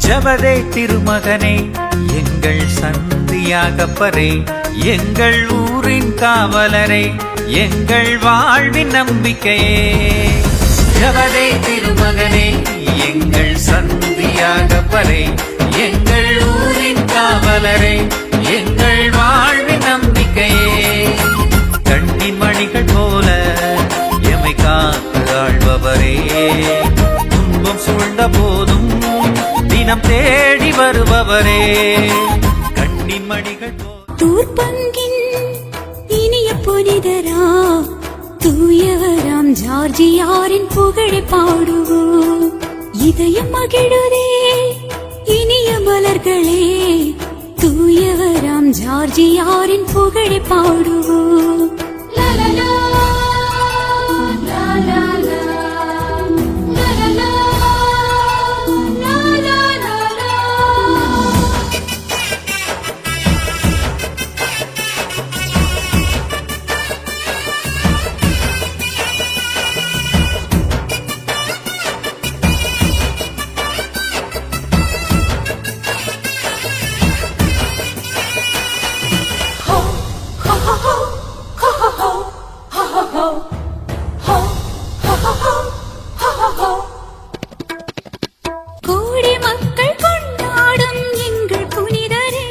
ஜபதே திருமகனே எங்கள் சந்தியாகப்பரே, எங்கள் ஊரின் காவலரே, எங்கள் வாழ்வின் நம்பிக்கையே. ஜபதே திருமகனே எங்கள் சந்தியாகப்பரே, எங்கள் ஊரின் காவலரே, எங்கள் வாழ்வின் நம்பிக்கையே. கண்ணின் மணிகள் போல எமை காத்து ஆழ்பவரே, துன்பம் சூழ்ந்த போதும் தினம் தேடி வருபவரே. கண்ணின் மணிகள் தூர்பங்கின் இனிய புனிதரா, தூயவராம் ஜார்ஜியாரின் புகழை பாடுவோம். இதயம் மகிழுதே இனிய மலர்களே, தூயவராம் ஜார்ஜியாரின் புகழை பாடுவோம். கோடி மக்கள் கொண்டாடும் எங்கள் புனிதரே,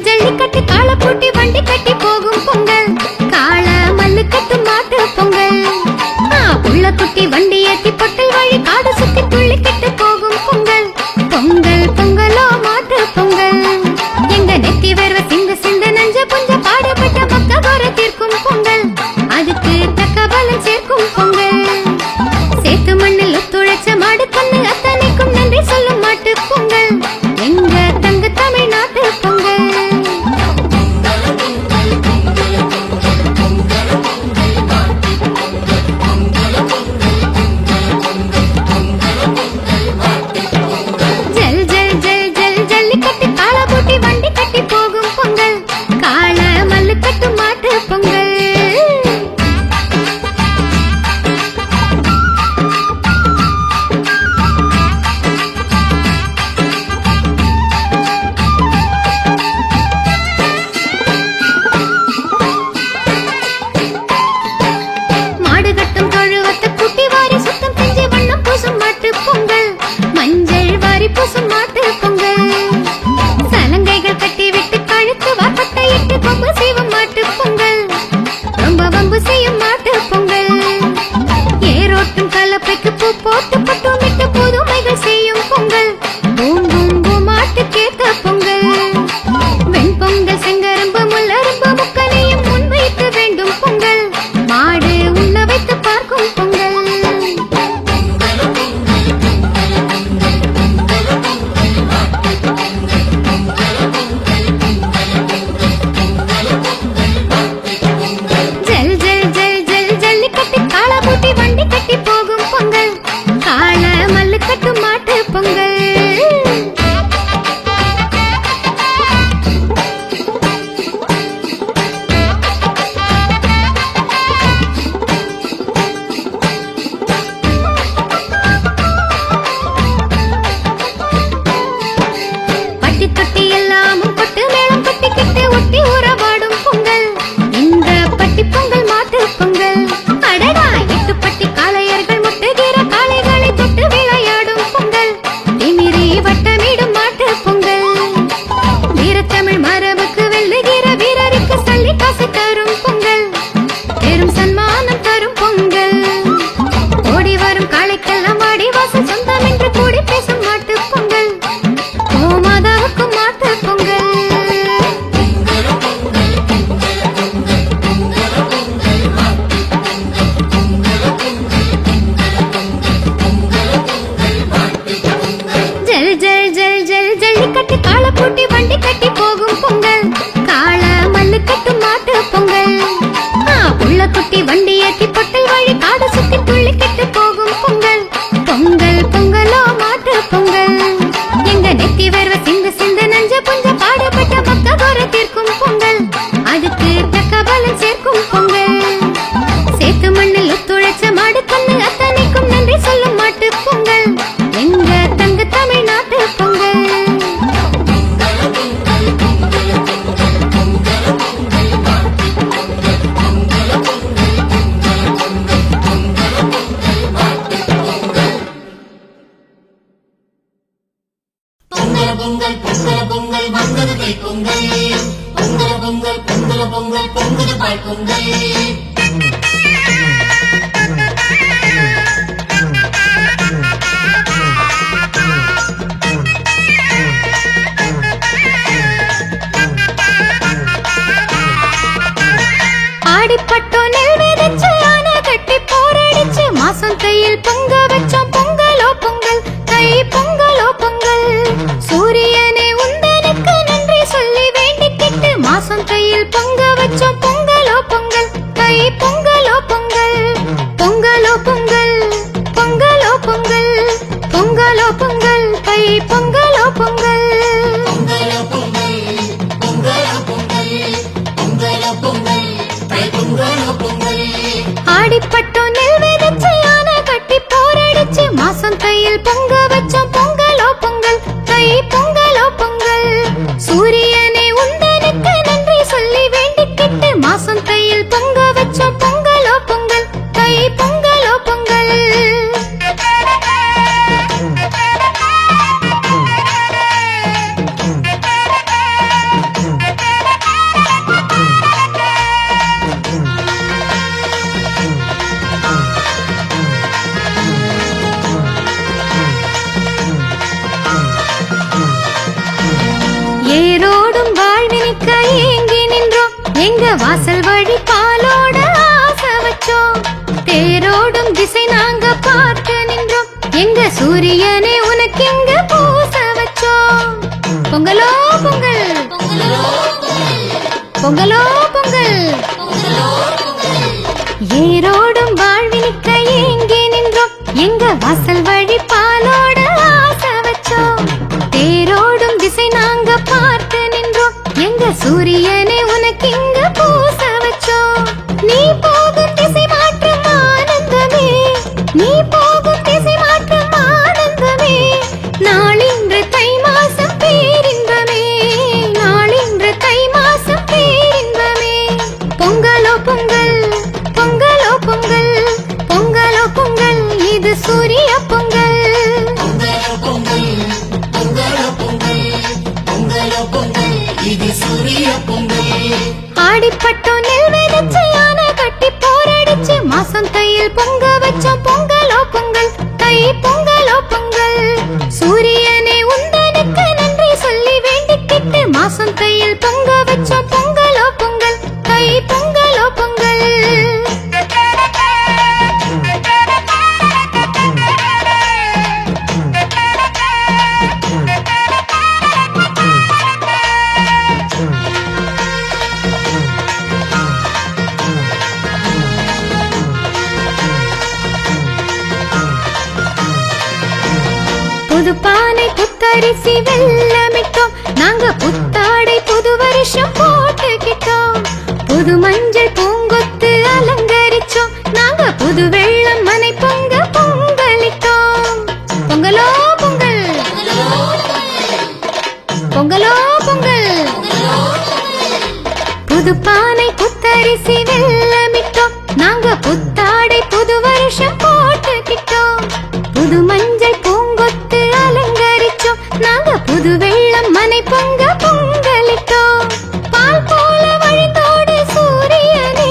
ஜல்லிக்கட்டு கால பூட்டி வண்டி கட்டி போகும் பொங்கல், கால மல்லு கட்டு மாட்டு பொங்கல், புள்ள குட்டி வண்டி ஏத்தி பொட்டல் வழி காடு சுத்தி துள்ளி கட்டு போகும் பொங்கல். பொங்கல் பொங்கலோ மாட்டு பொங்கல், எங்க நெத்தி வேர்வ சிந்து சிந்து நஞ்ச புஞ்ச பாடுபட்ட மக்க வர தீர்க்கும் பொங்கல், அதுக்கு தக்க பலன் சேர்க்கும் பொங்கல். சேத்து மண்ணில் ஒத்துழைச்ச மாடு கண்ணு அத்தனைக்கும் நன்றி சொல்லும் மாட்டு பொங்கல், எங்க தங்க தமிழ்நாட்டு பொங்கல். பொங்கல் பொங்கல் பொங்கல் வந்தது கை பொங்கல் பொங்கல் பொங்கல் பொங்கல் பொங்கல் பொங்குது பாய் பொங்கல் ஆடிப்பட்டோ நெல் விதைச்சு ஆனை கட்டி போரடிச்சு மாசம் கையில் பொங்க வச்சோம் பொங்கலோ பொங்கல் கை பொங்கலோ பொங்கல் சூரியனே உந்தனுக்கு நன்றி சொல்லி வேண்டிக்கிட்டு மாசம் கையில் பொங்க வச்சோம் பொங்கலோ பொங்கல் கை பொங்கலோ பொங்கல் பொங்கலோ பொங்கல் பொங்கலோ பொங்கல் பொங்கலோ பொங்கல் கை பொங்கலோ பொங்கல் பொங்கலோ பொங்கல் பொங்கலோ பொங்கல் பொங்கலோ பொங்கல் கை பொங்கலோ பொங்கல் ஆடிப்பட்டோ நெல் விதைச்சு ஆனை கட்டி போரடிச்சு மாசம் கையில் பொங்க வச்சோம் பொங்கலோ பொங்கல் கை பொங்கலோ பொங்கல் சூரியனே உந்தனுக்கு நன்றி சொல்லி வேண்டிக்கிட்டு மாசம் கையில் பொங்க வச்சோம் பொங்கலோ பொங்கல் கை பொங்கலோ பொங்கல் ஏரோடும் வாழ்வினிக்க ஏங்கி நின்றோம் எங்க வாசல் வழி பாலோட ஆசை வச்சோம் தேரோடும் திசை நாங்க பார்த்து நின்றோம் எங்க சூரியனே உனக்கு எங்க பூச வச்சோம் பொங்கலோ பொங்கல் பொங்கலோ பொங்கல் ஏரோடும் வாழ்வினிக்க ஏங்கி நின்றோம் எங்க வாசல் வழி பாலோட ஆசை வச்சோம் தேரோடும் திசை நாங்க பார்த்து நின்றோம் எங்க சூரியனே உனக்கு இங்க பூச வச்சோம் நீ போகும் திசை மாற்றும் ஆனந்தமே நீ போகும் திசை மாற்றும் ஆனந்தமே நாளின்று தை மாசம் பேரின்பமே நாளின்று தை மாசம் பேரின்பமே பொங்கலோ பொங்கல் பொங்கலோ பொங்கல் பொங்கலோ பொங்கல் இது சூரிய பொங்கல் பொங்கலோ பொங்கல் பொங்கலோ பொங்கல் பொங்கலோ பொங்கல் இது சூரிய பொங்கல் ஆடிப்பட்டோ நெல் விதைச்சு ஆனை கட்டி போரடிச்சு மாசம் கையில் பொங்க வச்சோம் பொங்கலோ பொங்கல் கை பொங்கலோ பொங்கல் சூரியனே உந்தனுக்கு நன்றி சொல்லி வேண்டிக்கிட்டு மாசம் கையில் பொங்க வச்சோம் பொங்கலோ பொங்கல் கை பொங்கலோ பொங்கல் புது பானை புத்தரிசி வெள்ளமிட்டோம் நாங்க புத்தாடை புது வருஷம் போட்டுக்கிட்டோம் புது மஞ்சள் பூங்கொத்து அலங்கரிச்சோம் நாங்க புது வெள்ளம் மனை பொங்க பொங்கலிட்டோம் பொங்கலோ பொங்கல் பொங்கலோ பொங்கல் புது பானை புத்தரிசி வெள்ளமிட்டோம் நாங்க புத்தாடை புது வருஷம் போட்டுக்கிட்டோம் புது மஞ்சள் பூங்கொத்து அலங்கரிச்சோம் நாங்க புது வெள்ளம் மனை பொங்க பொங்கலிட்டோம் பால் போல வழிந்தோடு சூரியனே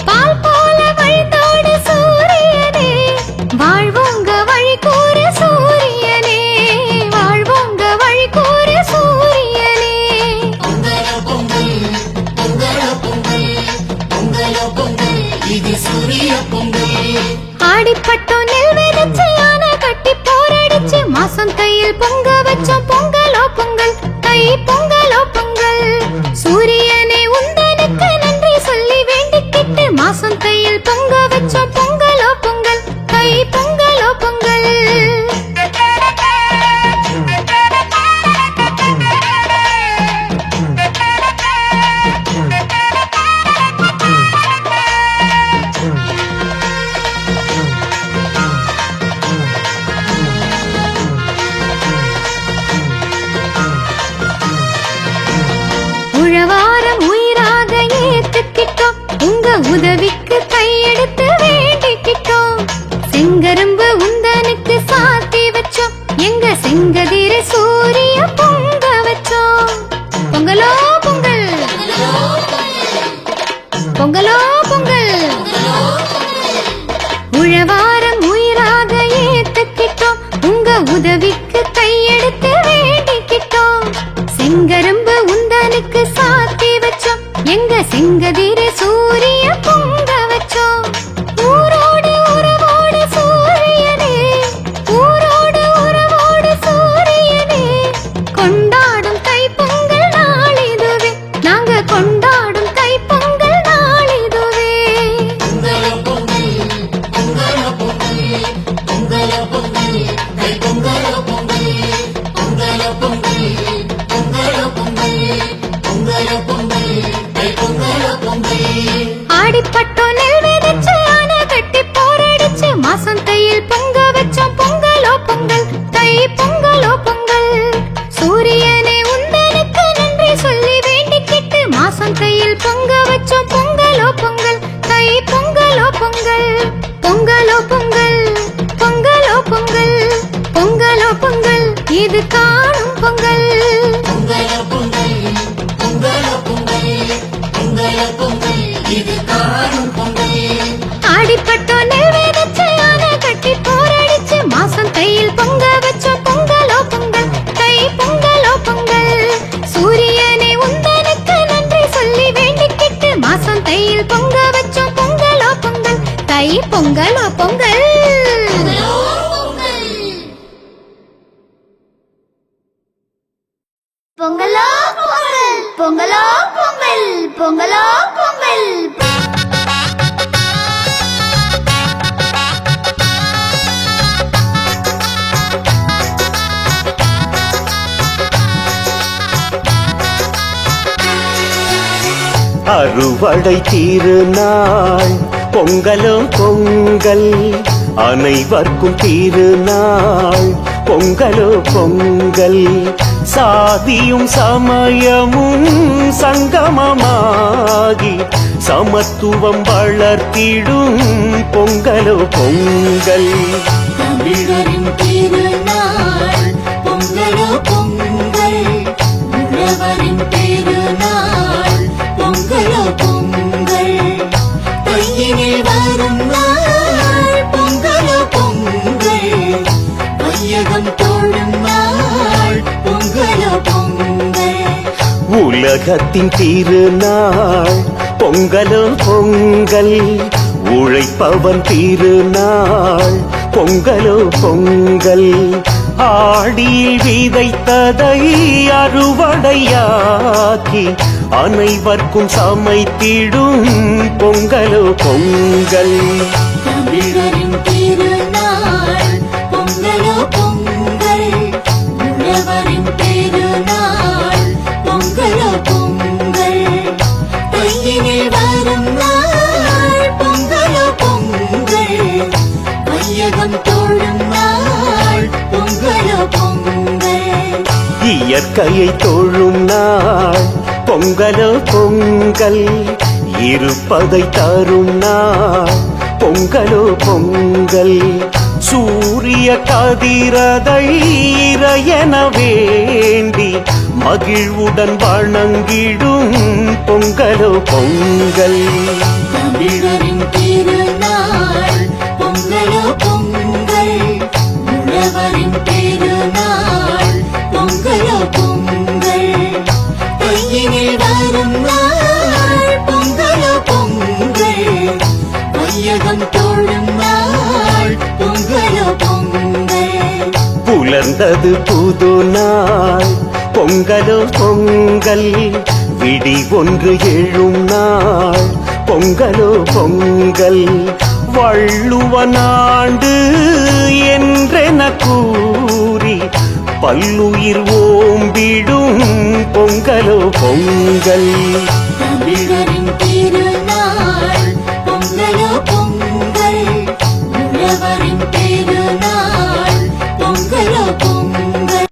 பால் போல வழிந்தோடு சூரியனே வாழ்வோங்க வழி கூறு சூரியனே வாழ்வோங்க வழி கூறு சூரியனே பொங்கலோ பொங்கல் பொங்கலோ பொங்கல் பொங்கலோ பொங்கல் இது சூரிய பொங்கல் ஆடிப்பட்டோ நெல் விதைச்சு ஆனை கட்டி போரடிச்சு மாசம் கையில் பொங்க வச்சோம் பொங்கலோ பொங்கல் கை பொங்கலோ பொங்கல் சூரியனே உந்தனுக்கு நன்றி சொல்லி வேண்டிக்கிட்டு மாசம் கையில் பொங்க வச்சோம் பொங்கலோ பொங்கல் கை பொங்கலோ பொங்கல் உழவாரம் உயிராக ஏத்துக்கிட்டோம் உங்க உதவிக்கு கையெடுத்து வேண்டிக்கிட்டோம் செங்கரும்பு உந்தனுக்கு சாத்தி வச்சோம் எங்க செங்கதிர சூரிய பொங்கல் உதவிக்கு கையெடுத்து வேண்டிக்கிட்டோம். செங்கரும்பு உந்தனுக்கு சாத்தி வச்சோம். எங்க செங்கதிர சூரிய பொங்க வச்சோம். ஊரோடு உறவோடு சூரியனே, ஊரோடு உறவோடு சூரியனே, கொண்டாடும் தைப்பொங்கல் நாளிதுவே, நாங்க கொண்டாடும் தைப்பொங்கல் நாளிதுவே. பொங்கலோ பொங்கல் பொங்கலோ பொங்கல் பொங்கலோ பொங்கல் தை பொங்கலோ பொங்கல் பொங்கலோ பொங்கல் பொங்கலோ பொங்கல் பொங்கலோ பொங்கல் தை பொங்கலோ பொங்கல். ஆடிப்பட்டோ நெல் விதைச்சு ஆன கட்டி போரடிச்சு மாசம் தையில் பொங்க வச்சோம். பொங்கலோ பொங்கல் தை பொங்கலோ பொங்கல். சூரியனே உந்தனுக்கு நன்றி சொல்லி வேண்டிக்கிட்டு மாசம் தையில் பொங்க வச்சோம். பொங்கலோ பொங்கல் தை பொங்கலோ பொங்கல். பொங்கலோ பொங்கல் பொங்கலோ பொங்கல் பொங்கலோ பொங்கல் இது காணும் பொங்கல். பொங்கலோ பொங்கல் பொங்கலோ பொங்கல் பொங்கலோ பொங்கல் இது காணும் பொங்கல். ஆடிப்பட்டோ நெல் விதைச்சு ஆன கட்டி போரடிச்சு மாசம் தையில் பொங்க வச்சோம். பொங்கலோ பொங்கல் தை பொங்கலோ பொங்கல். சூரியனே உந்தனுக்கு நன்றி சொல்லி வேண்டிக்கிட்டு மாசம் தையில் பொங்க வச்சோம். பொங்கலோ பொங்கல் தை பொங்கலோ பொங்கல். பொங்கலோ பொங்கல் பொங்கலோ பொங்கல் பொங்கலோ பொங்கல். அறுவடை திருநாள் பொங்கலோ பொங்கல், அனைவர்க்கும் திருநாள் பொங்கலோ பொங்கல். சாதியும் சமயமும் சங்கமமாகி சமத்துவம் வளர்த்திடும் பொங்கலோ பொங்கல். தமிழரின் திருநாள் பொங்கலோ பொங்கல், உழவரின் திருநாள் பொங்கலோ பொங்கல். தையினில் வரும் நாள் பொங்கலோ பொங்கல், வையகம் தோழும் நாள் பொங்கலோ பொங்கல். உலகத்தின் திருநாள் பொங்கலோ பொங்கல், உழைப்பவன் திருநாள் பொங்கலோ பொங்கல். ஆடியில் விதைத்ததை அறுவடையாக்கி அனைவர்க்கும் சமைத்திடும் பொங்கலோ பொங்கல். தமிழரின் திருநாள் பொங்கலோ பொங்கல், உழவரின் திருநாள் பொங்கலோ பொங்கல். தையினில் வரும் நாள் பொங்கலோ பொங்கல், வையகம் தோழும் நாள் பொங்கலோ பொங்கல். இயற்கையை தொழும் நாள் பொங்கலோ பொங்கல், இருப்பதை தரும் நாள் பொங்கலோ பொங்கல். சூரிய கதிரதை இறையென வேண்டி மகிழ்வுடன் வணங்கிடும் பொங்கலோ பொங்கல். தமிழரின் திருநாள் பொங்கலோ பொங்கல், உழவரின் திருநாள் பொங்கலோ பொங்கல். தையினில் வரும் நாள் பொங்கலோ பொங்கல், வையகம் தோழும் நாள் பொங்கலோ பொங்கல். புலர்ந்தது புது நாள் பொங்கலோ பொங்கல், விடி ஒன்று எழும் நாள் பொங்கலோ பொங்கல். வள்ளுவனாண்டு என்றென கூறி பல்லுயிர் ஓம்பிடும் பொங்கலோ பொங்கல். தமிழரின் திருநாள் பொங்கலோ பொங்கல், உழவரின்